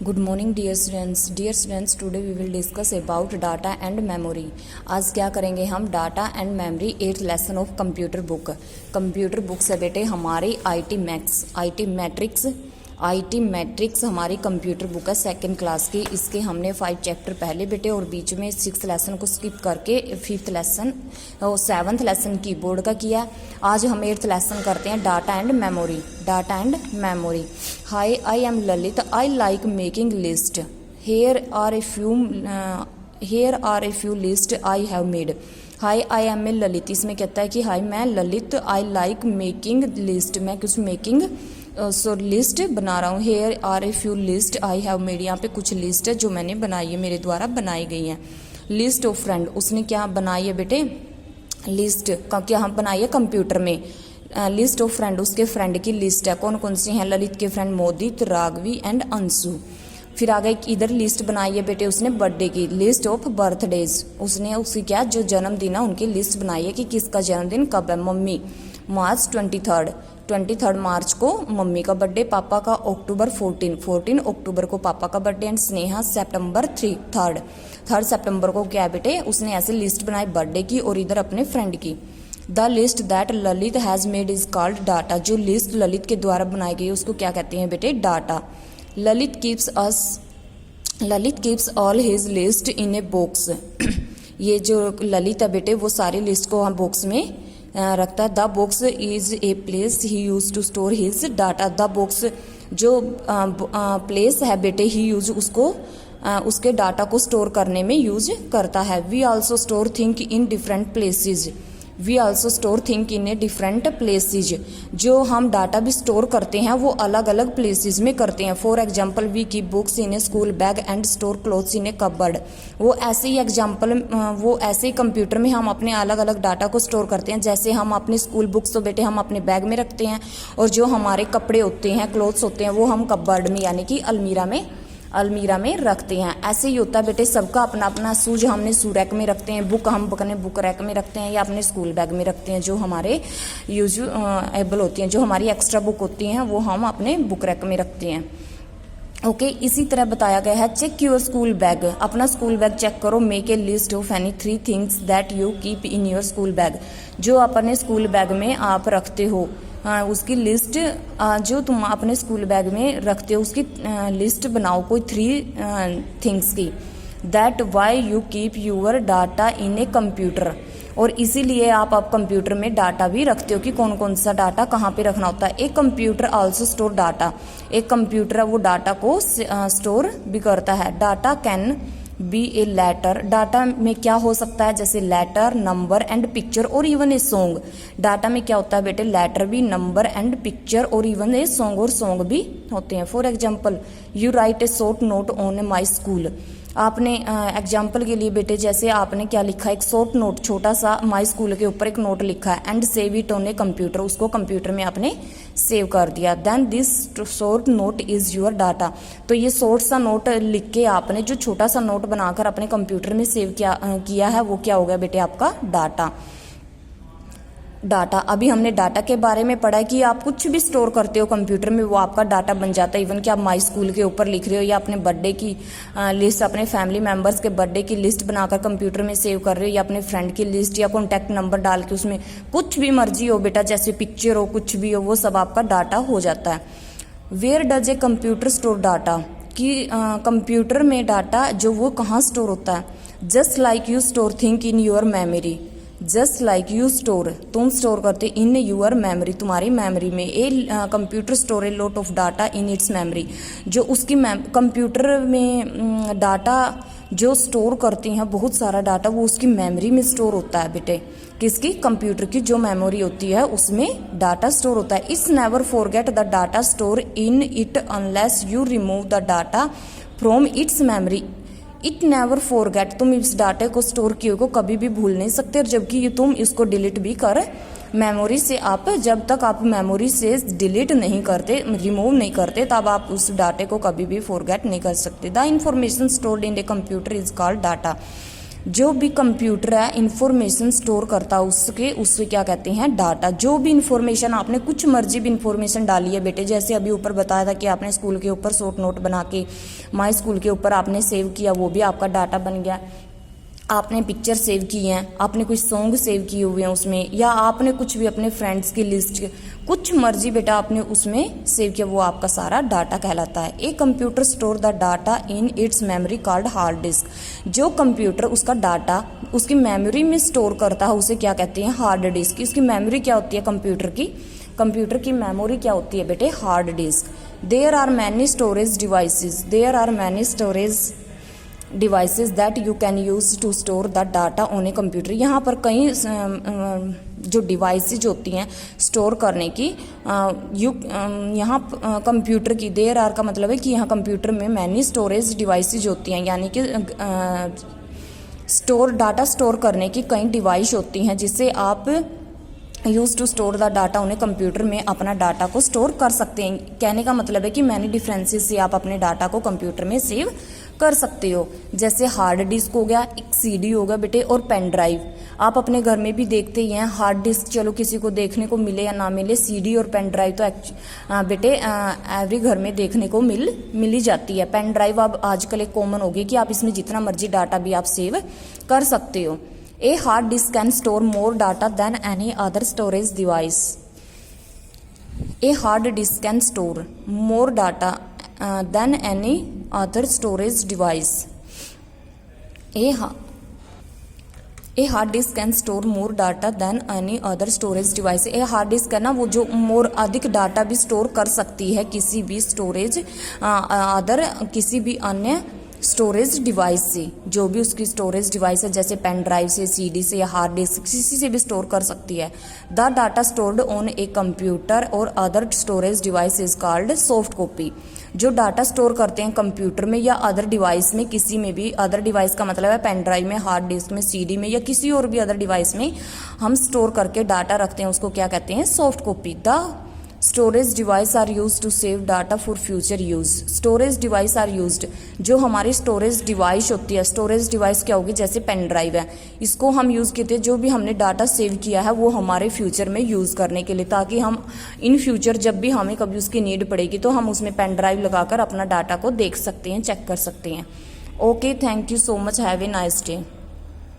Good morning dear students today we will discuss about data and memory. आज क्या करेंगे हम? Data and memory 8th lesson of computer book से बेटे हमारी आईटी मैट्रिक्स हमारी कंप्यूटर बुक है 2nd क्लास की। इसके हमने 5 चैप्टर पहले बेटे और बीच में 6th लेसन को स्किप करके 5th लेसन और 7th लेसन कीबोर्ड का किया। आज हम 8th लेसन करते हैं data and memory. Hi, I am Lalit, I like making list, here are a few list I have made. Hi, I am a Lalit, इसमें कहता है कि हाय मैं Lalit, I like making list, मैं कुछ लिस्ट बना रहा हूँ। Here are a few list I have made, यहाँ पे कुछ लिस्ट है जो मैंने बनाई है, मेरे द्वारा बनाई गई हैं। लिस्ट ऑफ फ्रेंड, उसने क्या बनाई है बेटे? लिस्ट क्या हम बनाई है कंप्यूटर में। लिस्ट ऑफ फ्रेंड, उसके फ्रेंड की लिस्ट है। कौन कौन सी हैं? ललित के फ्रेंड मोदित, राघवी एंड अंशु। फिर आगे इधर लिस्ट बनाई है बेटे उसने बर्थडे की। लिस्ट ऑफ बर्थडेज, उसने उसकी क्या जो जन्मदिन है उनकी लिस्ट बनाई है कि किसका जन्मदिन कब है। मम्मी मार्च 23 मार्च को मम्मी का बर्थडे, पापा का अक्टूबर 14 अक्टूबर को पापा का बर्थडे एंड स्नेहा सितंबर 3 सितंबर को क्या बेटे उसने ऐसे लिस्ट बनाई बर्थडे की और इधर अपने फ्रेंड की। The list that Lalit has made is called data, जो लिस्ट ललित के द्वारा बनाई गई उसको क्या कहते हैं बेटे? Data. Lalit keeps all his list in a box. ये जो ललित है बेटे वो सारी लिस्ट को हम बॉक्स में रखता है। The box is a place he use to store his data. The box जो प्लेस है बेटे ही यूज उसको उसके डाटा को स्टोर करने में यूज करता है। We also store thing in different places. जो हम डाटा भी स्टोर करते हैं वो अलग अलग प्लेसेस में करते हैं। For example we keep books in a school bag and store clothes in a cupboard. वो ऐसे ही कंप्यूटर में हम अपने अलग अलग डाटा को स्टोर करते हैं। जैसे हम अपनी स्कूल बुक्स तो बेटे हम अपने बैग में रखते हैं और जो हमारे कपड़े होते हैं क्लोथ्स होते हैं वो हम कबर्ड में यानी कि अलमीरा में रखते हैं। ऐसे ही होता है बेटे सबका अपना अपना शूज हमने शू रैक में रखते हैं, बुक हम अपने बुक रैक में रखते हैं या अपने स्कूल बैग में रखते हैं। जो हमारे यूजेबल होती हैं, जो हमारी एक्स्ट्रा बुक होती हैं वो हम अपने बुक रैक में रखते हैं। ओके इसी तरह बताया गया है चेक योर स्कूल बैग, अपना स्कूल बैग चेक करो। Make a list of any 3 things that you keep in your school bag, जो अपने स्कूल बैग में आप रखते हो उसकी लिस्ट, जो तुम अपने स्कूल बैग में रखते हो उसकी लिस्ट बनाओ कोई 3 थिंग्स की। That why you keep your data in a computer, और इसीलिए आप कंप्यूटर में डाटा भी रखते हो कि कौन कौन सा डाटा कहाँ पे रखना होता है। एक कंप्यूटर आल्सो स्टोर डाटा, एक कंप्यूटर है वो डाटा को स्टोर भी करता है। Data can be a letter, data में क्या हो सकता है? जैसे लेटर, नंबर एंड पिक्चर और इवन ए सॉन्ग। डाटा में क्या होता है बेटे? लेटर भी, नंबर एंड पिक्चर और इवन ए सॉन्ग, और सॉन्ग भी होते हैं। For example you write a short note on my school. आपने एग्जाम्पल के लिए बेटे जैसे आपने क्या लिखा, एक शॉर्ट नोट छोटा सा माई स्कूल के ऊपर एक नोट लिखा है and save it on a computer, उसको कंप्यूटर में आपने सेव कर दिया। Then this short note is your data, तो ये शॉर्ट सा नोट लिख के आपने जो छोटा सा नोट बनाकर अपने कंप्यूटर में सेव किया है वो क्या हो गया बेटे? आपका डाटा। अभी हमने डाटा के बारे में पढ़ा कि आप कुछ भी स्टोर करते हो कंप्यूटर में वो आपका डाटा बन जाता है। इवन कि आप माई स्कूल के ऊपर लिख रहे हो या अपने बर्थडे की लिस्ट, अपने फैमिली मेंबर्स के बर्थडे की लिस्ट बनाकर कंप्यूटर में सेव कर रहे हो या अपने फ्रेंड की लिस्ट या कॉन्टैक्ट नंबर डाल के उसमें कुछ भी मर्जी हो बेटा, जैसे पिक्चर हो कुछ भी हो, वो सब आपका डाटा हो जाता है। Where does a computer store data, कि कंप्यूटर में डाटा जो वो कहाँ स्टोर होता है? Just like you store thing in your memory, just like you store, तुम स्टोर करते इन यूर मेमोरी, तुम्हारी मेमोरी में। A computer store a lot of data in its memory, जो उसकी कंप्यूटर में डाटा जो स्टोर करती हैं बहुत सारा डाटा वो उसकी मेमोरी में स्टोर होता है बेटे। किसकी? कंप्यूटर की जो मेमोरी होती है उसमें डाटा स्टोर होता है। It's never forget the data store in it unless you remove the data from its memory. It never forget, तुम इस डाटे को स्टोर किए को कभी भी भूल नहीं सकते, और जबकि तुम इसको डिलीट भी कर मेमोरी से, आप जब तक आप मेमोरी से डिलीट नहीं करते, रिमूव नहीं करते, तब आप उस डाटे को कभी भी फॉरगेट नहीं कर सकते। The information stored in a computer is called data. जो भी कंप्यूटर है इंफॉर्मेशन स्टोर करता है उससे क्या कहते हैं, डाटा। जो भी इंफॉर्मेशन आपने कुछ मर्जी भी इंफॉर्मेशन डाली है बेटे, जैसे अभी ऊपर बताया था कि आपने स्कूल के ऊपर शॉर्ट नोट बना के माई स्कूल के ऊपर आपने सेव किया, वो भी आपका डाटा बन गया। आपने पिक्चर सेव की हैं, आपने कुछ सॉन्ग सेव किए हुए हैं उसमें, या आपने कुछ भी अपने फ्रेंड्स की लिस्ट कुछ मर्जी बेटा आपने उसमें सेव किया, वो आपका सारा डाटा कहलाता है। ए computer store the data in its memory card hard disk. जो कंप्यूटर उसका डाटा उसकी मेमोरी में स्टोर करता है उसे क्या कहते हैं, हार्ड डिस्क। इसकी मेमोरी क्या होती है कंप्यूटर की मेमोरी क्या होती है बेटे, hard disk. There are many storage devices that you can use to store the data on a computer. यहाँ पर कई जो डिवाइसेज होती हैं स्टोर करने की, यहाँ कंप्यूटर की, देयर आर का मतलब है कि यहाँ कंप्यूटर में मैनी स्टोरेज डिवाइसेज होती हैं, यानी कि डाटा स्टोर करने की कई डिवाइस होती हैं जिससे आप use to store the data उन्हें कंप्यूटर में अपना डाटा को स्टोर कर सकते हैं। कहने का मतलब है कि मैनी डिफरेंसेस से आप अपने डाटा को कंप्यूटर में सेव कर सकते हो। जैसे हार्ड डिस्क हो गया, एक सीडी होगा बेटे, और पेन ड्राइव। आप अपने घर में भी देखते ही हैं, हार्ड डिस्क चलो किसी को देखने को मिले या ना मिले, सीडी और पेन ड्राइव तो बेटे एवरी घर में देखने को मिल ही जाती है। पेन ड्राइव अब आजकल एक कॉमन हो गई कि आप इसमें जितना मर्जी डाटा भी आप सेव कर सकते हो। A hard disk can store more data than any other storage device. A hard disk can store more data than any other storage device. A hard disk can store more data than any other storage device. A hard disk है ना, वो जो मोर अधिक data भी store कर सकती है किसी भी स्टोरेज किसी भी अन्य स्टोरेज डिवाइस से। जो भी उसकी स्टोरेज डिवाइस है, जैसे पेन ड्राइव से, सीडी से या हार्ड डिस्क, किसी से भी स्टोर कर सकती है। The data stored on a computer और other storage device is called soft copy. जो डाटा स्टोर करते हैं कंप्यूटर में या अदर डिवाइस में, किसी में भी, अदर डिवाइस का मतलब है पेन ड्राइव में, हार्ड डिस्क में, सीडी में, या किसी और भी अदर डिवाइस में हम स्टोर करके डाटा रखते हैं, उसको क्या कहते हैं, soft copy. The storage device are use to save data for future use. Storage device are used, जो हमारी स्टोरेज डिवाइस होती है, स्टोरेज डिवाइस क्या होगी, जैसे पेन ड्राइव है, इसको हम यूज़ करते हैं जो भी हमने डाटा सेव किया है वो हमारे फ्यूचर में यूज़ करने के लिए, ताकि हम इन फ्यूचर जब भी हमें कभी उसकी नीड पड़ेगी तो हम उसमें पेन ड्राइव लगाकर अपना डाटा को देख सकते हैं, चेक कर सकते हैं। Okay, thank you so much, have a nice day.